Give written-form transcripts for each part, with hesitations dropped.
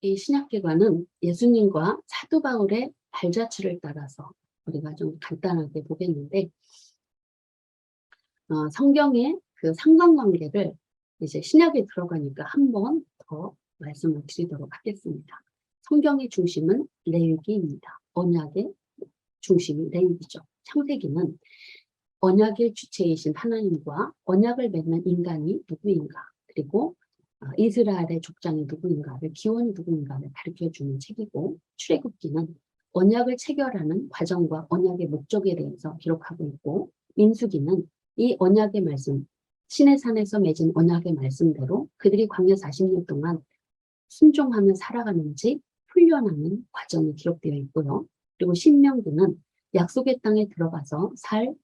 이 신약기관은 예수님과 사도 바울의 발자취를 따라서 우리가 좀 간단하게 보겠는데, 성경의 그 상관관계를 이제 신약에 들어가니까 한 번 더 말씀을 드리도록 하겠습니다. 성경의 중심은 레위기입니다. 언약의 중심이 레위기죠. 창세기는 언약의 주체이신 하나님과 언약을 맺는 인간이 누구인가, 그리고 이스라엘의 족장이 누구인가를, 기원이 누구인가를 가르쳐주는 책이고, 출애굽기는 언약을 체결하는 과정과 언약의 목적에 대해서 기록하고 있고, 민수기는 이 언약의 말씀, 신의 산에서 맺은 언약의 말씀대로 그들이 광야 40년 동안 순종하며 살아가는지 훈련하는 과정이 기록되어 있고요. 그리고 신명기는 약속의 땅에 들어가서 살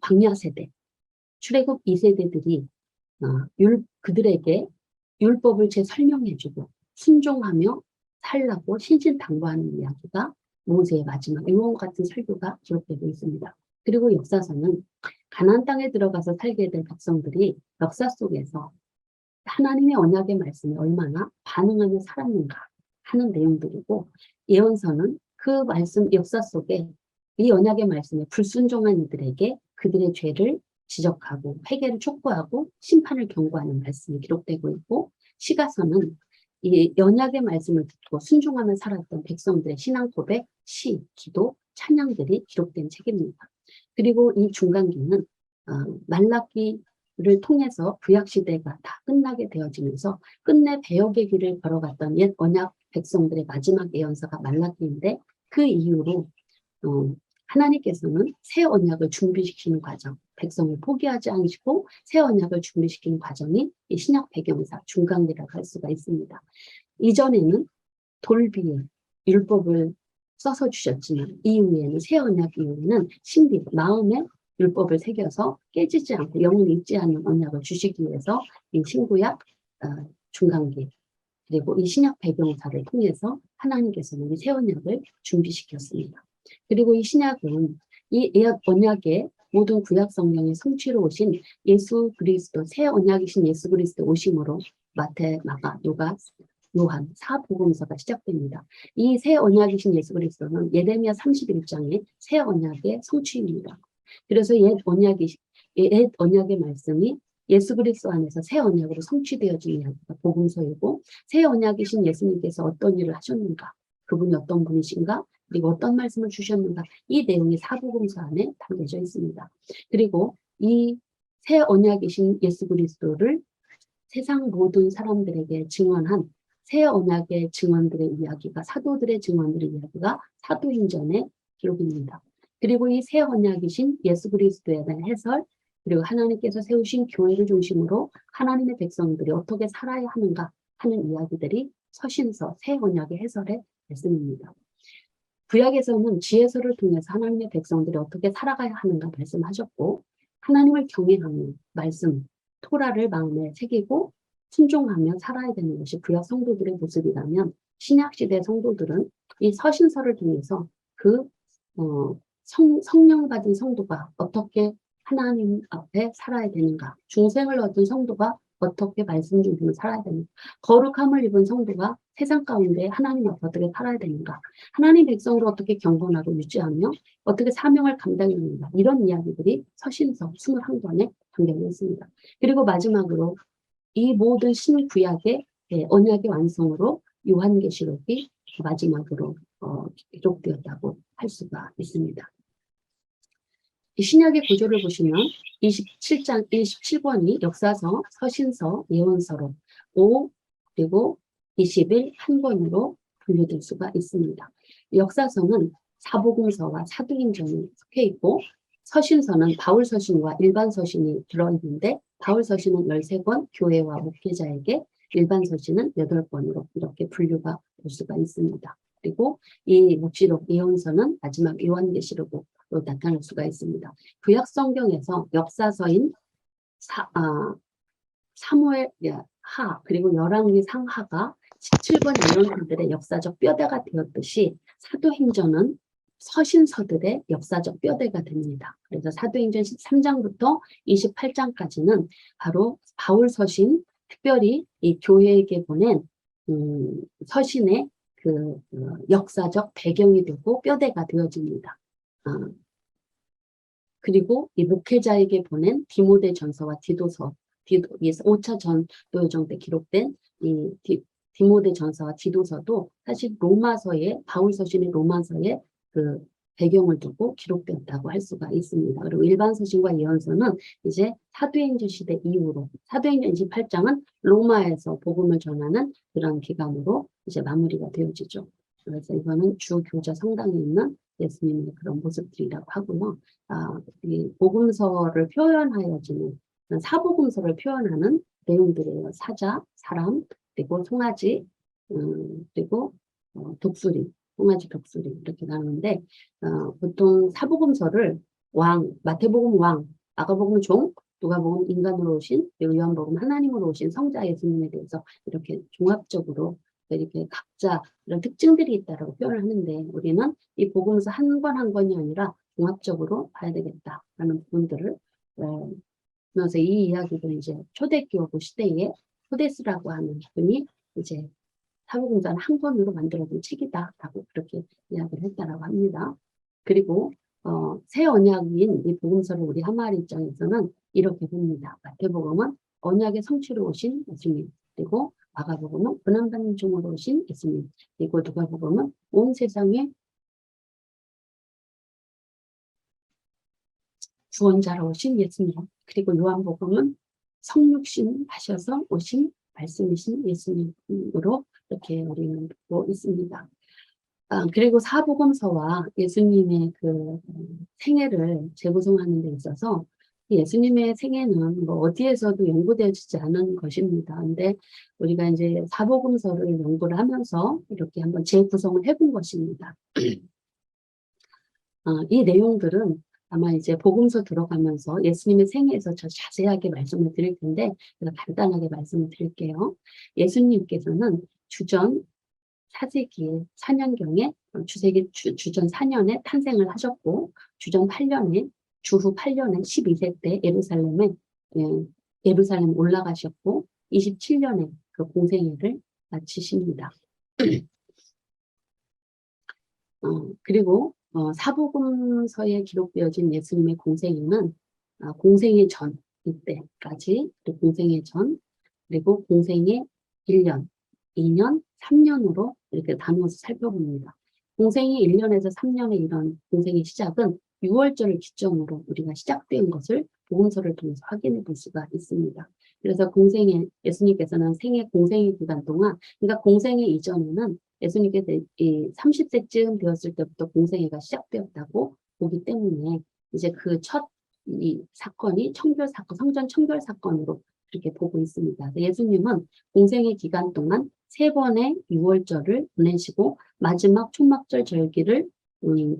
광야 세대, 출애굽 2세대들이 그들에게 율법을 설명해주고 순종하며 살라고 신신당부하는 이야기가 모세의 마지막 유언 같은 설교가 기록되고 있습니다. 그리고 역사서는 가나안 땅에 들어가서 살게 될 백성들이 역사 속에서 하나님의 언약의 말씀에 얼마나 반응하며 살았는가 하는 내용들이고, 예언서는 그 말씀 역사 속에 이 언약의 말씀에 불순종한 이들에게 그들의 죄를 지적하고 회개를 촉구하고 심판을 경고하는 말씀이 기록되고 있고, 시가서는 이 언약의 말씀을 듣고 순종하며 살았던 백성들의 신앙 고백, 시, 기도, 찬양들이 기록된 책입니다. 그리고 이 중간기는 말라기를 통해서 구약시대가 다 끝나게 되어지면서 끝내 배역의 길을 걸어갔던 옛 언약 백성들의 마지막 예언서가 말라기인데, 그 이후로 하나님께서는 새 언약을 준비시키는 과정, 백성을 포기하지 않으시고 새 언약을 준비시키는 과정이 이 신약 배경사 중간기라고 할 수가 있습니다. 이전에는 돌비에 율법을 써서 주셨지만, 이후에는 새 언약 이후에는 신비, 마음에 율법을 새겨서 깨지지 않고 영원히 잊지 않는 언약을 주시기 위해서 이 신구약, 중간기, 그리고 이 신약 배경사를 통해서 하나님께서는 이 새 언약을 준비시켰습니다. 그리고 이 신약은 이 언약의 모든 구약 성경의 성취로 오신 예수 그리스도, 새 언약이신 예수 그리스도 오심으로 마태, 마가, 누가, 요한, 사복음서가 시작됩니다. 이 새 언약이신 예수 그리스도는 예레미야 31장의 새 언약의 성취입니다. 그래서 옛 언약의 말씀이 예수 그리스도 안에서 새 언약으로 성취되어진 이야기가 복음서이고, 새 언약이신 예수님께서 어떤 일을 하셨는가, 그분이 어떤 분이신가, 그리고 어떤 말씀을 주셨는가, 이 내용이 사복음서 안에 담겨져 있습니다. 그리고 이 새 언약이신 예수 그리스도를 세상 모든 사람들에게 증언한 새 언약의 증언들의 이야기가, 사도들의 증언들의 이야기가 사도행전의 기록입니다. 그리고 이 새 언약이신 예수 그리스도에 대한 해설, 그리고 하나님께서 세우신 교회를 중심으로 하나님의 백성들이 어떻게 살아야 하는가 하는 이야기들이 서신서, 새 언약의 해설의 말씀입니다. 구약에서는 지혜서를 통해서 하나님의 백성들이 어떻게 살아가야 하는가 말씀하셨고, 하나님을 경외하는 말씀, 토라를 마음에 새기고 순종하며 살아야 되는 것이 구약 성도들의 모습이라면, 신약시대 성도들은 이 서신서를 통해서 그 성령 받은 성도가 어떻게 하나님 앞에 살아야 되는가, 중생을 얻은 성도가 어떻게 말씀 중심으로 살아야 되는가, 거룩함을 입은 성도가 세상 가운데 하나님 앞에 어떻게 살아야 되는가, 하나님 백성으로 어떻게 경건하고 유지하며 어떻게 사명을 감당하는가, 이런 이야기들이 서신서 21권에 담겨져 있습니다. 그리고 마지막으로 이 모든 신구약의 언약의 완성으로 요한계시록이 마지막으로 기록되었다고 할 수가 있습니다. 이 신약의 구조를 보시면 27장 27권이 역사서, 서신서, 예언서로 5 그리고 21 한 권으로 분류될 수가 있습니다. 역사서는 사복음서와 사도행전이 속해 있고, 서신서는 바울 서신과 일반 서신이 들어있는데, 바울 서신은 13권, 교회와 목회자에게, 일반 서신은 8권으로 이렇게 분류가 될 수가 있습니다. 그리고 이 묵시록, 예언서는 마지막 요한계시록으로 나타날 수가 있습니다. 구약 성경에서 역사서인 사무엘 하, 그리고 열왕기 상하가 17권 예언서들의 역사적 뼈대가 되었듯이, 사도행전은 서신서들의 역사적 뼈대가 됩니다. 그래서 사도행전 13장부터 28장까지는 바로 바울 서신, 특별히 이 교회에게 보낸 서신의 역사적 배경이 되고 뼈대가 되어집니다. 그리고 이 목회자에게 보낸 디모데 전서와 디도서, 이 5차 전도 여정 때 기록된 이 디모데 전서와 디도서도 사실 로마서의, 바울 서신의 로마서의 그 배경을 두고 기록되었다고 할 수가 있습니다. 그리고 일반 서신과 예언서는 이제 사도행전 시대 이후로, 사도행전 28장은 로마에서 복음을 전하는 그런 기간으로 이제 마무리가 되어지죠. 그래서 이거는 주 교자 성당에 있는 예수님의 그런 모습들이라고 하고요. 이 복음서를 표현하여지는, 사복음서를 표현하는 내용들이에요. 사자, 사람, 그리고 송아지, 그리고 독수리, 송아지, 독수리 이렇게 나누는데, 보통 사복음서를 왕, 마태복음 왕, 마가복음 종, 누가복음 인간으로 오신, 그리고 요한복음 하나님으로 오신 성자 예수님에 대해서 이렇게 종합적으로 이렇게 각자 이런 특징들이 있다라고 표현을 하는데, 우리는 이 복음서 한 권 한 권이 아니라 종합적으로 봐야 되겠다라는 부분들을 그래서 이 이야기를 이제 초대교부 시대에 호데스라고 하는 분이 이제 사복음서는 한 권으로 만들어진 책이다라고 그렇게 이야기를 했다라고 합니다. 그리고 새 언약인 이 복음서를 우리 한마을 입장에서는 이렇게 봅니다. 마태복음은 언약의 성취로 오신 예수님, 그리고 마가복음은 고난받는 종으로 오신 예수님, 그리고 누가복음은 온 세상에 구원자로 오신 예수님, 그리고 요한복음은 성육신 하셔서 오신 말씀이신 예수님으로 이렇게 우리는 보고 있습니다. 그리고 사복음서와 예수님의 그 생애를 재구성하는 데 있어서 예수님의 생애는 뭐 어디에서도 연구되어지지 않은 것입니다. 근데 우리가 이제 사복음서를 연구를 하면서 이렇게 한번 재구성을 해본 것입니다. 이 내용들은 아마 이제 복음서 들어가면서 예수님의 생애에서 저 자세하게 말씀을 드릴 텐데, 제가 간단하게 말씀을 드릴게요. 예수님께서는 주전 4세기에 4년경에 주전 4년에 탄생을 하셨고, 주전 8년에 주후 8년에 12세 때 예루살렘 올라가셨고, 27년에 그 공생애를 마치십니다. 그리고 사복음서에 기록되어진 예수님의 공생애는 공생애 전 이때까지, 그리고 공생애 전, 그리고 공생애 1년, 2년, 3년으로 이렇게 나누어서 살펴봅니다. 공생애 1년에서 3년의 이런 공생의 시작은 6월절을 기점으로 우리가 시작된 것을 복음서를 통해서 확인해 볼 수가 있습니다. 그래서 예수님께서는 공생의 기간 동안, 그러니까 공생애 이전에는 예수님께서 이 30세쯤 되었을 때부터 공생애가 시작되었다고 보기 때문에 이제 그 이 사건이 성전 청결 사건으로 그렇게 보고 있습니다. 예수님은 공생애 기간 동안 3번의 6월절을 보내시고 마지막 초막절 절기를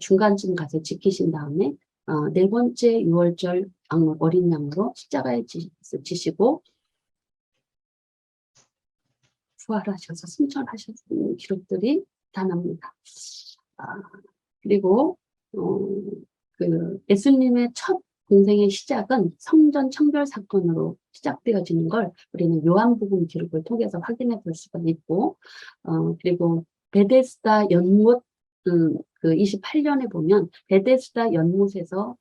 중간쯤 가서 지키신 다음에 4번째 6월절 어린 양으로 십자가에 지시고 부활하셔서 승천하셨는 기록들이 나타납니다. 그리고 예수님의 첫 공생의 시작은 성전 청결 사건으로 시작되어지는 걸 우리는 요한복음 기록을 통해서 확인해 볼 수가 있고, 그리고 베데스다 연못 그 28년에 보면 베데스다 연못에서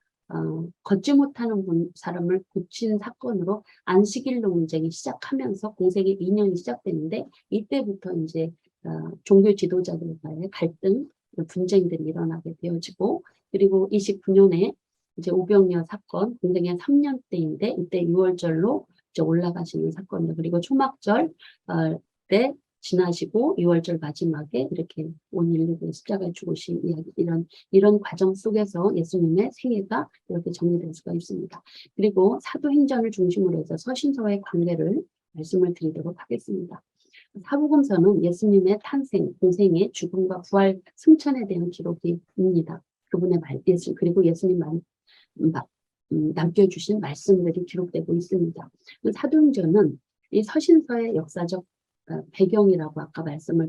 걷지 못하는 사람을 고친 사건으로 안식일 논쟁이 시작하면서 공생의 2년이 시작되는데, 이때부터 이제 종교 지도자들과의 갈등, 분쟁들이 일어나게 되어지고, 그리고 29년에 이제 오병이어 사건, 공생의 3년 때인데 이때 6월절로 이제 올라가시는 사건이요. 그리고 초막절 때 지나시고 6월절 마지막에 이렇게 온 인류를 십자가에 죽으신 이야기, 이런 과정 속에서 예수님의 생애가 이렇게 정리될 수가 있습니다. 그리고 사도행전을 중심으로 해서 서신서와의 관계를 말씀을 드리도록 하겠습니다. 사복음서는 예수님의 탄생, 공생애, 죽음과 부활, 승천에 대한 기록입니다. 그분의 그리고 예수님 남겨주신 말씀들이 기록되고 있습니다. 사도행전은 이 서신서의 역사적 배경이라고 아까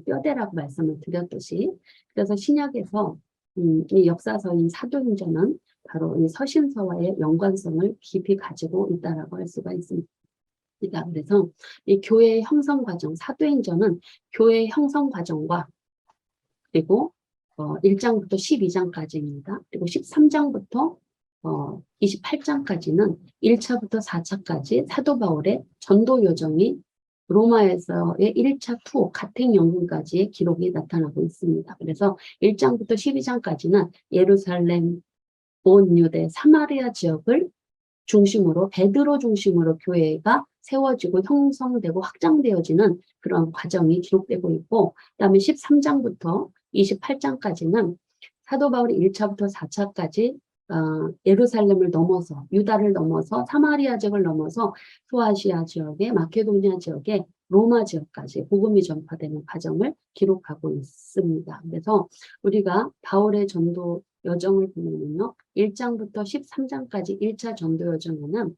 뼈대라고 말씀을 드렸듯이, 그래서 신약에서 이 역사서인 사도행전은 바로 이 서신서와의 연관성을 깊이 가지고 있다라고 할 수가 있습니다. 그래서 이 교회의 형성 과정, 사도행전은 교회의 형성 과정과 그리고 1장부터 12장까지입니다. 그리고 13장부터 28장까지는 1차부터 4차까지 사도 바울의 전도 여정이 로마에서의 1차 투어 가택 연금까지의 기록이 나타나고 있습니다. 그래서 1장부터 12장까지는 예루살렘, 온 유대, 사마리아 지역을 중심으로 베드로 중심으로 교회가 세워지고 형성되고 확장되어지는 그런 과정이 기록되고 있고, 그다음에 13장부터 28장까지는 사도 바울이 1차부터 4차까지 예루살렘을 넘어서 유다를 넘어서 사마리아 지역을 넘어서 소아시아 지역에 마케도니아 지역에 로마 지역까지 복음이 전파되는 과정을 기록하고 있습니다. 그래서 우리가 바울의 전도 여정을 보면요, 1장부터 13장까지 1차 전도 여정에는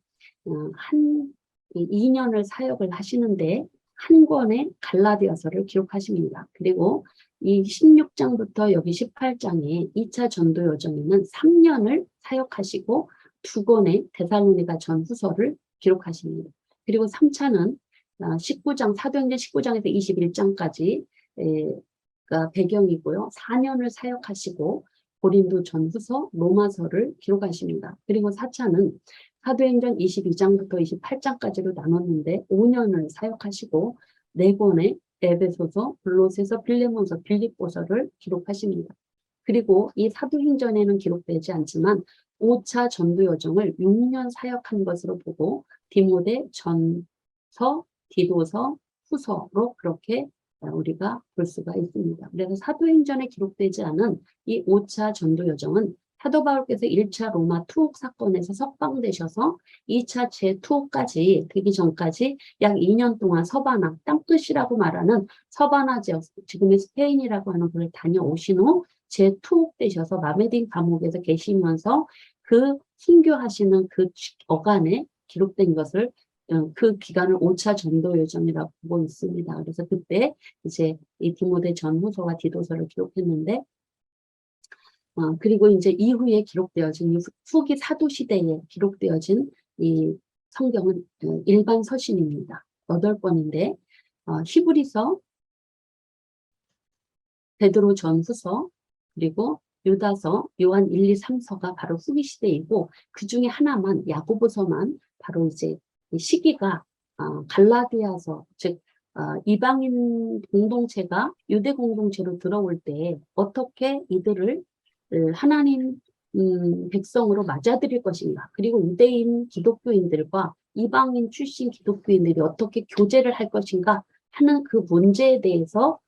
한 2년을 사역을 하시는데 한 권의 갈라디아서를 기록하십니다. 그리고 이 16장부터 여기 18장의 2차 전도 여정에는 3년을 사역하시고 2권의 데살로니가 전후서를 기록하십니다. 그리고 3차는 19장, 사도행전 19장에서 21장까지 배경이고요. 4년을 사역하시고 고린도 전후서, 로마서를 기록하십니다. 그리고 4차는 사도행전 22장부터 28장까지로 나눴는데 5년을 사역하시고 4권의 에베소서, 골로새서, 빌레몬서, 빌립보서를 기록하십니다. 그리고 이 사도행전에는 기록되지 않지만 5차 전도 여정을 6년 사역한 것으로 보고 디모데, 전서, 디도서, 후서로 그렇게 우리가 볼 수가 있습니다. 그래서 사도행전에 기록되지 않은 이 5차 전도 여정은 사도 바울께서 1차 로마 투옥 사건에서 석방되셔서 2차 재투옥까지 되기 전까지 약 2년 동안 서바나, 땅끝이라고 말하는 서바나 지역, 지금의 스페인이라고 하는 곳을 다녀오신 후 재투옥되셔서 마메딘 감옥에서 계시면서 그 순교하시는 그 어간에 기록된 것을 그 기간을 5차 전도 여정이라고 보고 있습니다. 그래서 그때 이제 이 디모데 전후서와 디도서를 기록했는데, 그리고 이제 이후에 기록되어진 후기 사도 시대에 기록되어진 이 성경은 일반 서신입니다. 8권인데 히브리서, 베드로 전후서, 그리고 유다서, 요한 1, 2, 3서가 바로 후기 시대이고, 그 중에 하나만 야고보서만 바로 이제 시기가 갈라디아서, 즉 이방인 공동체가 유대 공동체로 들어올 때 어떻게 이들을 하나님 백성으로 맞아들일 것인가, 그리고 유대인 기독교인들과 이방인 출신 기독교인들이 어떻게 교제를 할 것인가 하는 그 문제에 대해서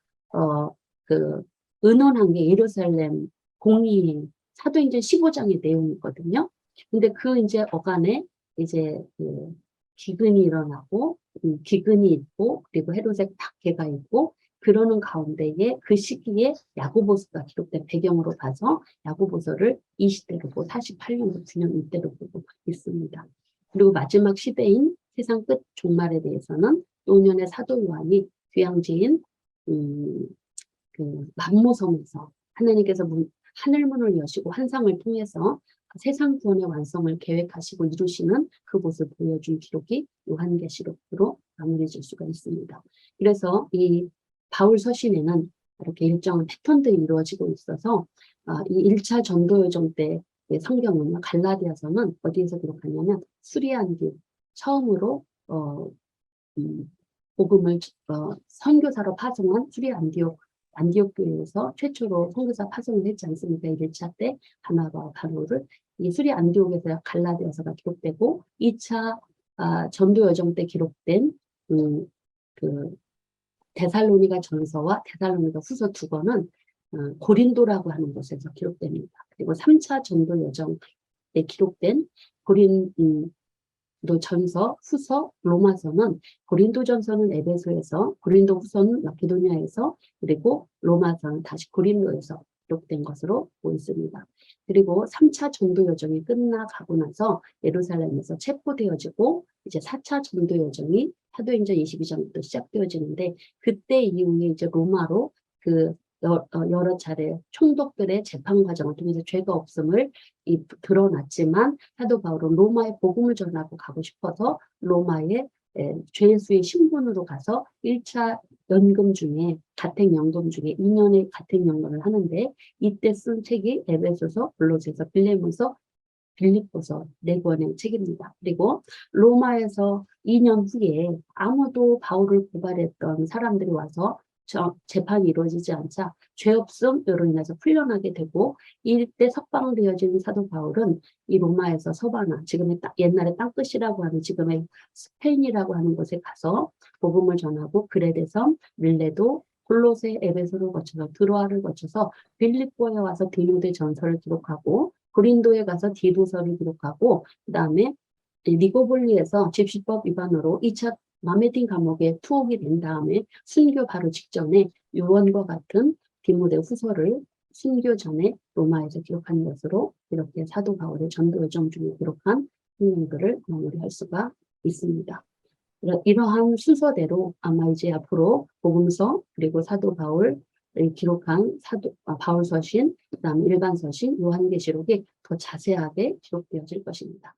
그 의논한 게 예루살렘 공의 사도행전 15장의 내용이거든요. 근데 그 이제 어간에 이제 그 기근이 일어나고 기근이 있고 그리고 헤롯의 박해가 있고 그러는 가운데에 그 시기에 야고보서가 기록된 배경으로 봐서 야고보서를 이 시대로 보고 48년도 9년 이때로 보고 있습니다. 그리고 마지막 시대인 세상 끝 종말에 대해서는 노년의 사도 요한이 귀양지인 그 만모섬에서 하나님께서 하늘문을 여시고 환상을 통해서 세상 구원의 완성을 계획하시고 이루시는 그곳을 보여준 기록이 요한계시록으로 마무리 질 수가 있습니다. 그래서 이 바울 서신에는 이렇게 일정한 패턴들이 이루어지고 있어서 이 1차 전도 여정 때 성경은 갈라디아서는 어디에서 기록하냐면 수리안디옥 처음으로 복음을 선교사로 파송한 수리안디옥 교회에서 최초로 선교사 파송을 했지 않습니까? 1차 때 바나바와 바울을 이 수리안디옥에서 갈라디아서가 기록되고 2차 전도 여정 때 기록된 그 데살로니가 전서와 데살로니가 후서 2권은 고린도라고 하는 곳에서 기록됩니다. 그리고 3차 전도 여정에 기록된 고린도 전서, 후서, 로마서는 고린도 전서는 에베소에서, 고린도 후서는 마케도니아에서, 그리고 로마서는 다시 고린도에서 기록된 것으로 보입니다. 그리고 3차 전도 여정이 끝나가고 나서 예루살렘에서 체포되어지고 이제 4차 전도 여정이 사도행전 22장부터 시작되어지는데 그때 이후에 이제 로마로 그 여러 차례 총독들의 재판 과정을 통해서 죄가 없음을 드러났지만 사도 바울은 로마에 복음을 전하고 가고 싶어서 로마에 죄수의 신분으로 가서 1차 연금 중에 가택연금 중에 2년의 가택연금을 하는데 이때 쓴 책이 에베소서, 골로새서, 빌립보서 4권의 책입니다. 그리고 로마에서 2년 후에 아무도 바울을 고발했던 사람들이 와서 재판이 이루어지지 않자 죄 없음으로 인해서 풀려나게 되고 이때 석방되어진 사도 바울은 이 로마에서 서바나, 지금의 옛날에 땅끝이라고 하는 지금의 스페인이라고 하는 곳에 가서 복음을 전하고 그레데섬, 밀레도, 골로새, 에베소를 거쳐서 드로아를 거쳐서 빌립보에 와서 디모데 전서를 기록하고 고린도에 가서 디도서를 기록하고 그 다음에 리고볼리에서 집시법 위반으로 2차 마메딘 감옥에 투옥이 된 다음에 순교 바로 직전에 요원과 같은 디모데 후서를 순교 전에 로마에서 기록한 것으로 이렇게 사도 바울의 전도 여정 중에 기록한 행동들을 마무리할 수가 있습니다. 이러한 순서대로 아마 이제 앞으로 복음서 그리고 사도 바울을 기록한 바울 서신, 그다음에 일반 서신, 요한계시록이 더 자세하게 기록되어질 것입니다.